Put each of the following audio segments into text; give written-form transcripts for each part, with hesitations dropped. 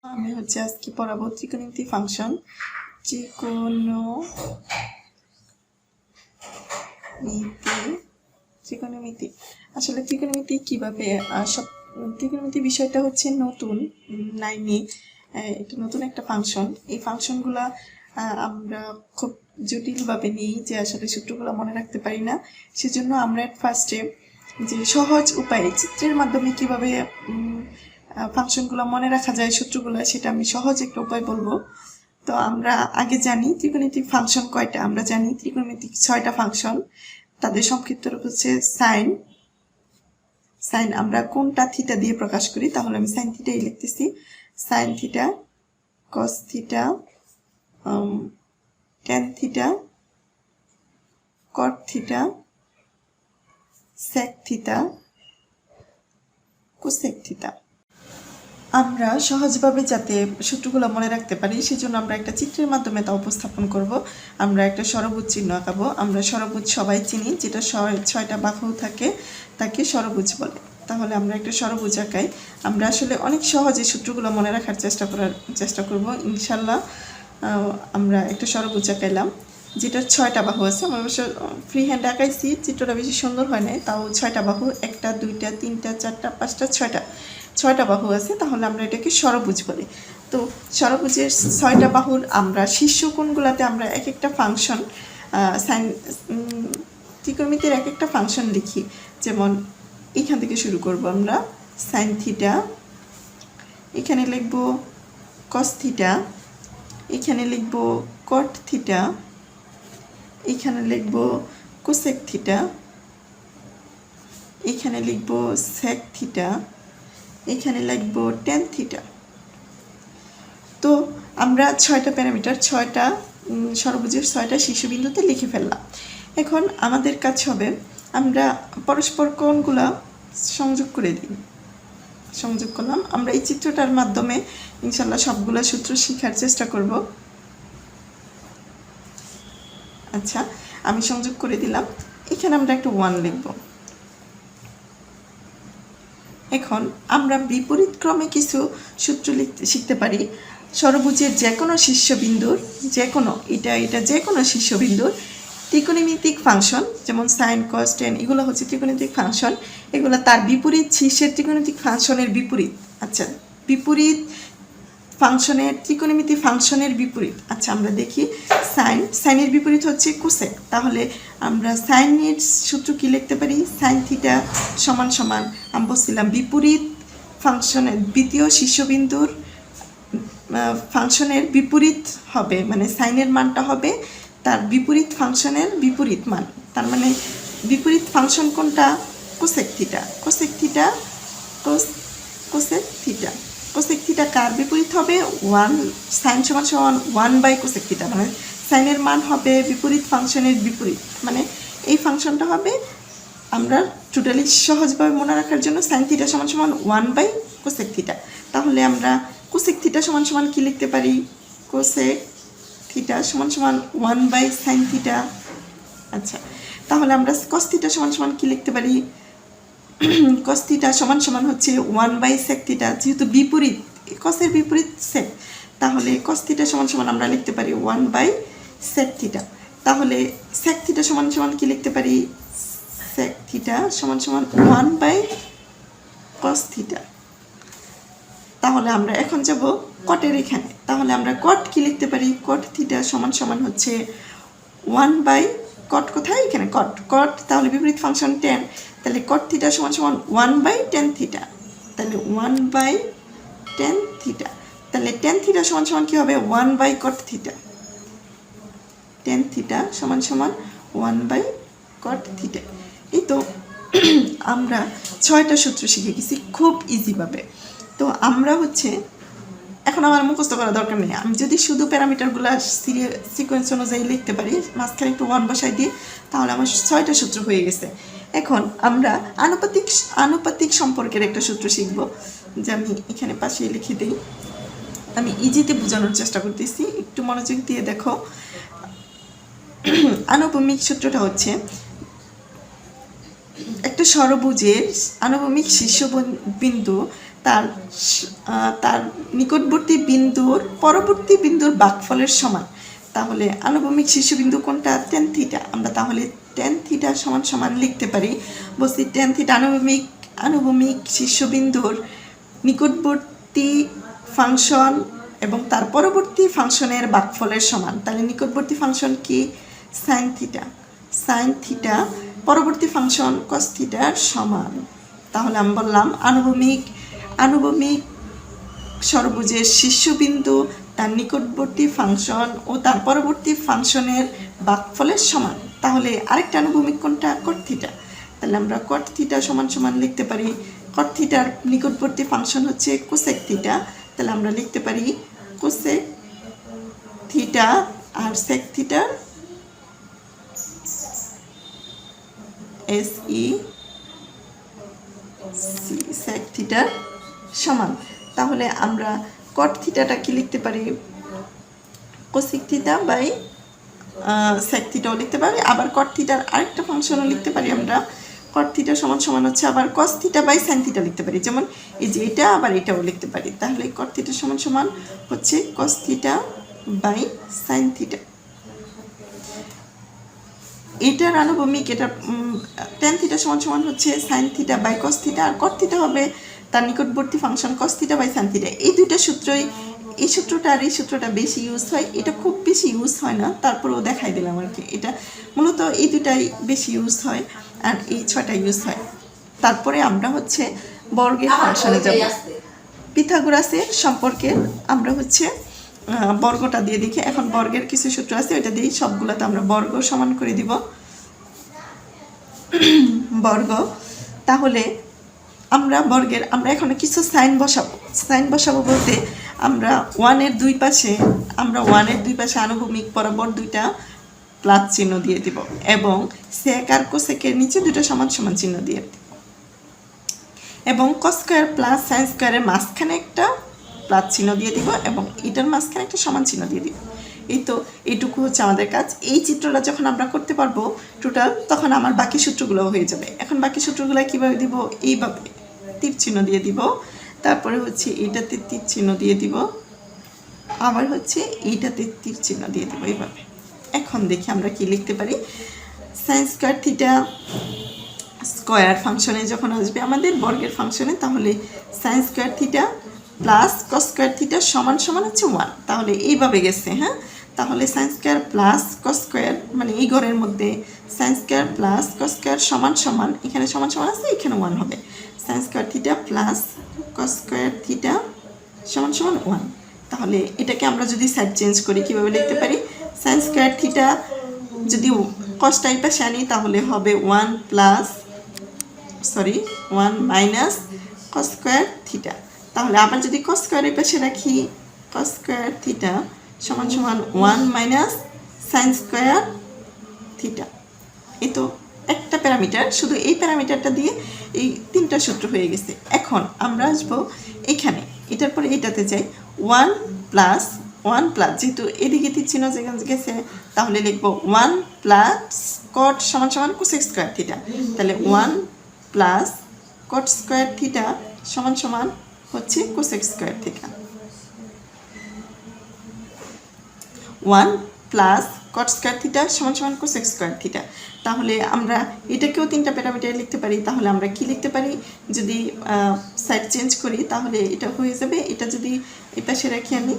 আমি হচ্ছে আজকে পড়াবো ত্রিকোণমিতি ফাংশন। ত্রিকোণমিতি আসলে ত্রিকোণমিতি কিভাবে সব ত্রিকোণমিতি বিষয়টা হচ্ছে নতুন 9-এ একটা নতুন একটা ফাংশন। এই ফাংশনগুলা আমরা খুব জটিলভাবে নিই যে আসলে সূত্রগুলো মনে রাখতে পারি না। সেজন্য আমরা ফার্স্টে যে সহজ উপায়ে চিত্রের মাধ্যমে কিভাবে ফাংশনগুলো মনে রাখা যায় সূত্রগুলো, সেটা আমি সহজ একটা উপায় বলবো। তো আমরা আগে জানি ত্রিকোণমিতিক ফাংশন কয়টা। আমরা জানি ত্রিকোণমিতিক 6টা ফাংশন। তাদের সংক্ষিপ্ত রূপ হচ্ছে সাইন। আমরা কোনটা থিটা দিয়ে প্রকাশ করি, তাহলে আমি সাইন থিটাই লিখতেছি। Sine theta, cos theta, tan theta, cot theta, sec theta, cosec theta. আমরা সহজভাবে যাতে সূত্রগুলো মনে রাখতে পারি সেজন্য আমরা একটা চিত্রের মাধ্যমে তা উপস্থাপন করব। আমরা একটা ষড়ভুজ চিহ্ন আঁকাবো। আমরা ষড়ভুজ সবাই চিনি, যেটা 6টা বাহু থাকে তাকে ষড়ভুজ বলে। তাহলে আমরা একটা ষড়ভুজ আঁকাই। আমরা আসলে অনেক সহজে সূত্রগুলো মনে রাখার চেষ্টা করব ইনশাল্লাহ। আমরা একটা ষড়ভুজ আঁকাইলাম যেটার 6টা বাহু আছে। আমরা অবশ্য ফ্রি হ্যান্ড আঁকাইছি, চিত্রটা বেশি সুন্দর হয় নাই, তাও 6টা বাহু, 1টা 2টা 3টা 4টা 5টা 6টা বাহু আছে। তাহলে আমরা এটাকে ষড়ভুজ বলি। তো ষড়ভুজের 6টা বাহুর আমরা শীর্ষ কোণগুলোতে আমরা এক একটা ফাংশন সাইন ত্রিকোণমিতির এক একটা ফাংশন লিখি। যেমন এখান থেকে শুরু করব আমরা। সাইন থিটা, এখানে লিখব কস থিটা, এখানে লিখব কট থিটা, এখানে লিখব কোসেক থিটা, এখানে লিখব সেক থিটা, এখানে লিখব ট্যান থিটা। তো আমরা 6টা প্যারামিটার, 6টা ষড়ভুজের 6টা শীর্ষবিন্দুতে লিখে ফেললাম। এখন আমাদের কাজ হবে আমরা পরস্পর কোণগুলা সংযোগ করে দিই। সংযোগ করলাম। আমরা এই চিত্রটার মাধ্যমে ইনশাল্লাহ সবগুলো সূত্র শেখার চেষ্টা করব। আচ্ছা, আমি সংযোগ করে দিলাম। এখানে আমরা একটা 1 লিখব। এখন আমরা বিপরীত ক্রমে কিছু সূত্র শিখতে পারি। ষড়ভুজের যে কোনো শীর্ষবিন্দুর, যে কোনো শীর্ষবিন্দুর ত্রিকোণমিতিক ফাংশন, যেমন সাইন কস ট্যান, এগুলো হচ্ছে ত্রিকোণমিতিক ফাংশন। এগুলো তার বিপরীত শীর্ষের ত্রিকোণমিতিক ফাংশনের বিপরীত। আচ্ছা, বিপরীত ফাংশনের ত্রিকোণমিতি ফাংশনের বিপরীত। আচ্ছা, আমরা দেখি সাইনের বিপরীত হচ্ছে কোসেক। তাহলে আমরা সাইনের সূত্র কি লিখতে পারি? সাইন থিটা সমান সমান, আমি বলছিলাম বিপরীত ফাংশনের দ্বিতীয় শীর্ষবিন্দুর ফাংশনের বিপরীত হবে, মানে সাইনের মানটা হবে তার বিপরীত ফাংশনের বিপরীত মান। তার মানে বিপরীত ফাংশন কোনটা? Cosec theta. Cosec theta cosec theta কার বিপরীত হবে? 1 সাইন সমান সমান 1/কোসেক থিটা। মানে সাইনের মান হবে বিপরীত ফাংশনের বিপরীত, মানে এই ফাংশনটা হবে। আমরা টোটালি সহজভাবে মনে রাখার জন্য সাইন থিটা সমান সমান 1/কোসেক থিটা। তাহলে আমরা কোসেক থিটা সমান সমান কি লিখতে পারি? কোসেক থিটা সমান সমান 1/সাইন থিটা। আচ্ছা, তাহলে আমরা কস থিটা সমান সমান কি লিখতে পারি? কস থিটা সমান সমান হচ্ছে 1/সেক থিটা। যেহেতু বিপরীত, কসের বিপরীত সেক, তাহলে কস থিটা সমান সমান আমরা লিখতে পারি 1/সেক থিটা। তাহলে সেক থিটা সমান সমান কি লিখতে পারি? সেক থিটা সমান সমান 1/কস থিটা। তাহলে আমরা এখন যাব কটের এখানে। তাহলে আমরা কট কি লিখতে পারি? কট থিটা সমান সমান হচ্ছে 1/, কট কোথায়? এখানে কট। তাহলে বিপরীত ফাংশন ট্যান, তাহলে কট থিটা সমান সমান 1/ট্যান থিটা। তাহলে 1/ট্যান থিটা। তাহলে ট্যান থিটা সমান সমান কি হবে? 1/কট থিটা। ট্যান থিটা সমান সমান 1/কট থিটা। এই তো আমরা 6টা সূত্র শিখে গেছি খুব ইজিভাবে। তো আমরা হচ্ছে এখন আমার মুখস্থ করা দরকার নেই। আমি যদি শুধু প্যারামিটারগুলো সিকোয়েন্স অনুযায়ী লিখতে পারি, মাঝখানে একটু 1 বসাই দিই, তাহলে আমার 6টা সূত্র হয়ে গেছে। এখন আমরা আনুপাতিক সম্পর্কের একটা সূত্র শিখব, যে আমি এখানে পাশে লিখে দিই। আমি ইজিতে বোঝানোর চেষ্টা করতেছি, একটু মনোযোগ দিয়ে দেখো। আনুভূমিক সূত্রটা হচ্ছে একটা ষড়ভুজের আনুভূমিক শীর্ষবিন্দু তার নিকটবর্তী বিন্দুর পরবর্তী বিন্দুর ভাগফলের সমান। তাহলে আনুভূমিক শীর্ষবিন্দু কোনটা? tan theta. আমরা তাহলে tan থিটা সমান সমান লিখতে পারি, বলছি tan থিটা আনুভূমিক শীর্ষবিন্দুর নিকটবর্তী ফাংশন এবং তার পরবর্তী ফাংশনের ভাগফলের সমান। তাহলে নিকটবর্তী ফাংশন কি? sin থিটা পরবর্তী ফাংশন cos থিটার সমান। তাহলে আমি বললাম আনুভূমিক ষড়ভুজের শীর্ষবিন্দু তার নিকটবর্তী ফাংশন ও তার পরবর্তী ফাংশনের ভাগফলের সমান। তাহলে আরেকটা আনুভূমিক কোনটা? cot theta. তাহলে আমরা cot থিটা সমান সমান লিখতে পারি, cot থিটার নিকটবর্তী ফাংশন হচ্ছে cosec থিটা। তাহলে আমরা লিখতে পারি cosec থিটা আর sec থিটার sec থিটার সমান। তাহলে আমরা cot থিটাটা কি লিখতে পারি? cosec থিটা বাই sec থিটাও লিখতে পারি, আবার cot থিটার আরেকটা ফাংশনও লিখতে পারি আমরা, cot থিটা সমান সমান হচ্ছে আবার cos theta by sin theta লিখতে পারি, যেমন এই যে এটা আবার এটাও লিখতে পারি। তাহলে cot থিটা সমান সমান হচ্ছে cos theta by sin theta. এটার আনুভূমিক এটা tan থিটা সমান সমান হচ্ছে sin theta by cos theta, আর cot থিটা হবে তার নিকটবর্তী function cos theta by sin theta. এই দুইটা সূত্রই, এই সূত্রটা আর এই সূত্রটা বেশি ইউজ হয়, এটা খুব বেশি ইউজ হয় না, তারপরেও দেখাই দিলাম আর কি। এটা মূলত এই দুটাই বেশি ইউজ হয় আর এই ছয়টা ইউজ হয়। তারপরে আমরা হচ্ছে বর্গের ফাংশনে যাব। পিথাগোরাসের সম্পর্কে আমরা হচ্ছে বর্গটা দিয়ে দেখি। এখন বর্গের কিছু সূত্র আছে, ওইটা দিয়েই সবগুলোতে আমরা বর্গ সমান করে দিব। বর্গ, তাহলে আমরা এখন কিছু সাইন বসাবো বলতে আমরা ওয়ানের দুই পাশে আনুভূমিক বরাবর দুইটা প্লাস চিহ্ন দিয়ে দিব এবং সেক আর কোসেকের নিচে দুটো সমান সমান চিহ্ন দিয়ে দিব এবং cos স্কয়ার প্লাস sin স্কয়ারের মাঝখানে একটা প্লাস চিহ্ন দিয়ে দিব এবং এটার মাঝখানে একটা সমান চিহ্ন দিয়ে দিব। এই তো এইটুকু হচ্ছে আমাদের কাজ। এই চিত্রটা যখন আমরা করতে পারবো টোটাল, তখন আমার বাকি সূত্রগুলো হয়ে যাবে। এখন বাকি সূত্রগুলো কিভাবে দিব? এইভাবে তীর চিহ্ন দিয়ে দিব, তারপরে হচ্ছে এইটাতে তীর চিহ্ন দিয়ে দিব, আবার হচ্ছে এইটাতে তীর চিহ্ন দিয়ে দিব, এইভাবে। এখন দেখি আমরা কি লিখতে পারি। sin স্কয়ার থিটা স্কয়ার ফাংশনে যখন আসবে আমাদের বর্গের ফাংশনে, তাহলে sin square theta plus cos square theta সমান সমান হচ্ছে 1। তাহলে এইভাবে গেছে, হ্যাঁ। তাহলে sin square plus cos square, মানে এই ঘরের মধ্যে sin square plus cos square সমান সমান, এখানে সমান সমান আছে, এখানে 1 হবে। sin square theta plus cos square theta সমান সমান 1। তাহলে এটাকে আমরা যদি সাইড চেঞ্জ করি কিভাবে লিখতে পারি? sin স্কয়ার থিটা যদি cos টাইপ পাশে আনি তাহলে হবে 1 মাইনাস cos স্কয়ার থিটা। তাহলে আবার যদি cos স্কয়ারের পাশে রাখি, cos স্কয়ার থিটা সমান সমান 1 মাইনাস sin স্কয়ার থিটা। এই তো একটা প্যারামিটার, শুধু এই প্যারামিটারটা দিয়ে এই তিনটা সূত্র হয়ে গেছে। এখন আমরা আসবো এখানে, এটার পরে এটাতে যাই, 1 প্লাস যেহেতু এদিকে তীর চিহ্ন যেখানে গেছে, তাহলে লিখবো 1 প্লাস cot সমান সমান cosec স্কয়ার থিটা। তাহলে 1 প্লাস cot স্কয়ার থিটা সমান সমান হচ্ছে cosec square theta. 1 plus cot square theta সমান সমান cosec স্কয়ার থিটা। তাহলে আমরা এটাকেও তিনটা প্যারামিটারে লিখতে পারি। তাহলে আমরা কি লিখতে পারি? যদি সাইড চেঞ্জ করি তাহলে এটা হয়ে যাবে, এটা যদি এই পাশে রাখি আমি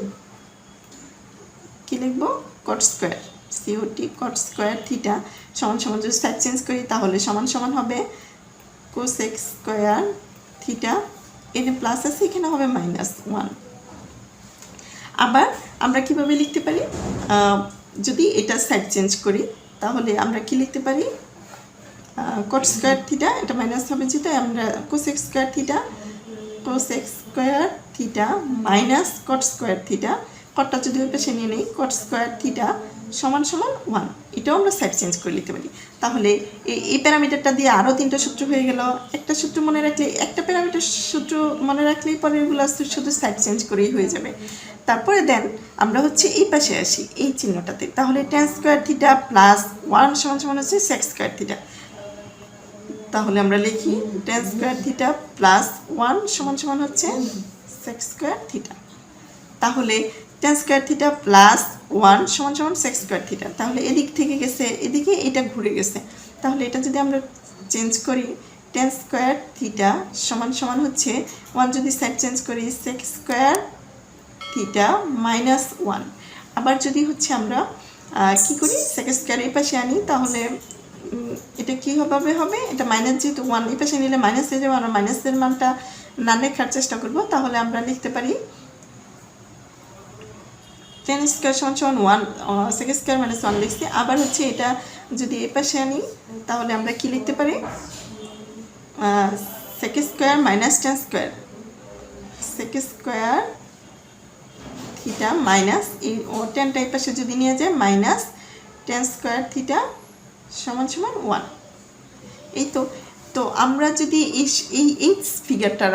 কি লিখবো? cot square, cot square theta সমান সমান, যদি সাইড চেঞ্জ করি তাহলে সমান সমান হবে cosec স্কয়ার থিটা, এখানে প্লাস আছে, এখানে হবে -1। আবার আমরা কিভাবে লিখতে পারি? যদি এটা সাইড চেঞ্জ করি তাহলে আমরা কি লিখতে পারি? cot স্কয়ার থিটা, এটা মাইনাস হবে যেটা, আমরা cosec square theta minus cot square theta, কটটা যদি ওই পাশে নিয়ে নেই, cot স্কয়ার থিটা সমান সমান 1। এটাও আমরা সাইড চেঞ্জ করে লিখতে পারি। তাহলে এই প্যারামিটারটা দিয়ে আরও তিনটা সূত্র হয়ে গেল। একটা সূত্র মনে রাখলে, একটা প্যারামিটার সূত্র মনে রাখলেই পরে এগুলো শুধু সাইড চেঞ্জ করেই হয়ে যাবে। তারপরে দেন আমরা হচ্ছে এই পাশে আসি, এই চিহ্নটাতে। তাহলে tan স্কয়ার থিটা প্লাস 1 সমান সমান হচ্ছে sec স্কয়ার থিটা। তাহলে আমরা লিখি tan স্কয়ার থিটা প্লাস 1 সমান সমান হচ্ছে sec স্কয়ার থিটা। তাহলে tan স্কয়ার থিটা প্লাস 1 সমান সমান sec স্কয়ার থিটা। তাহলে এদিক থেকে গেছে এদিকে, এটা ঘুরে গেছে। তাহলে এটা যদি আমরা চেঞ্জ করি, tan স্কয়ার থিটা সমান সমান হচ্ছে 1 যদি সাইড চেঞ্জ করি sec স্কয়ার থিটা মাইনাস 1। আবার যদি হচ্ছে আমরা কি করি, sec স্কয়ার এই পাশে আনি, তাহলে এটা কি হবে, এটা মাইনাস, যেহেতু 1 এই পাশে নিলে মাইনাস হয়ে যাবে, আমরা মাইনাসের মানটা না লেখার চেষ্টা করব। তাহলে আমরা লিখতে পারি tan স্কয়ার সমান সমান 1 sec স্কয়ার মাইনাস 1 লিখছি। আবার হচ্ছে এটা যদি এই পাশে আনি, তাহলে আমরা কি লিখতে পারি, sec square minus tan square, sec square theta minus এই টেনটা এই পাশে যদি নিয়ে যায় মাইনাস tan স্কয়ার থিটা সমান সমান 1। এই তো আমরা যদি এই ফিগারটা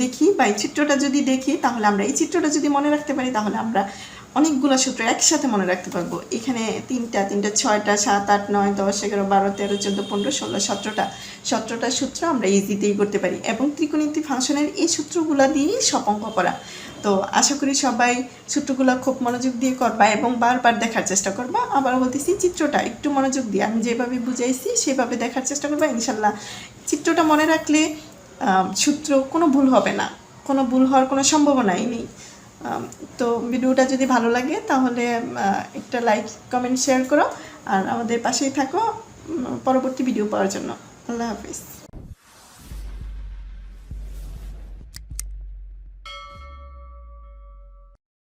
দেখি বা এই চিত্রটা যদি দেখি, তাহলে আমরা এই চিত্রটা যদি মনে রাখতে পারি, তাহলে আমরা অনেকগুলো সূত্র একসাথে মনে রাখতে পারবো। এখানে তিনটা 6টা 7 8 9 10 11 12 13 14 15 16 17টা সূত্র আমরা ইজিতেই করতে পারি, এবং ত্রিকোণমিতি ফাংশনের এই সূত্রগুলো দিয়েই সব অঙ্ক করা। তো আশা করি সবাই সূত্রগুলো খুব মনোযোগ দিয়ে করবা এবং বারবার দেখার চেষ্টা করবা। আবার বলতেছি, চিত্রটা একটু মনোযোগ দিয়ে আমি যেভাবে বুঝাইছি সেভাবে দেখার চেষ্টা করবা। ইনশাল্লাহ চিত্রটা মনে রাখলে সূত্র কোনো ভুল হবে না, কোনো ভুল হওয়ার কোনো সম্ভাবনাই নেই। তো ভিডিওটা যদি ভালো লাগে তাহলে একটা লাইক কমেন্ট শেয়ার করো, আর আমাদের পাশেই থাকো পরবর্তী ভিডিও পাওয়ার জন্য। আল্লাহ হাফিজ।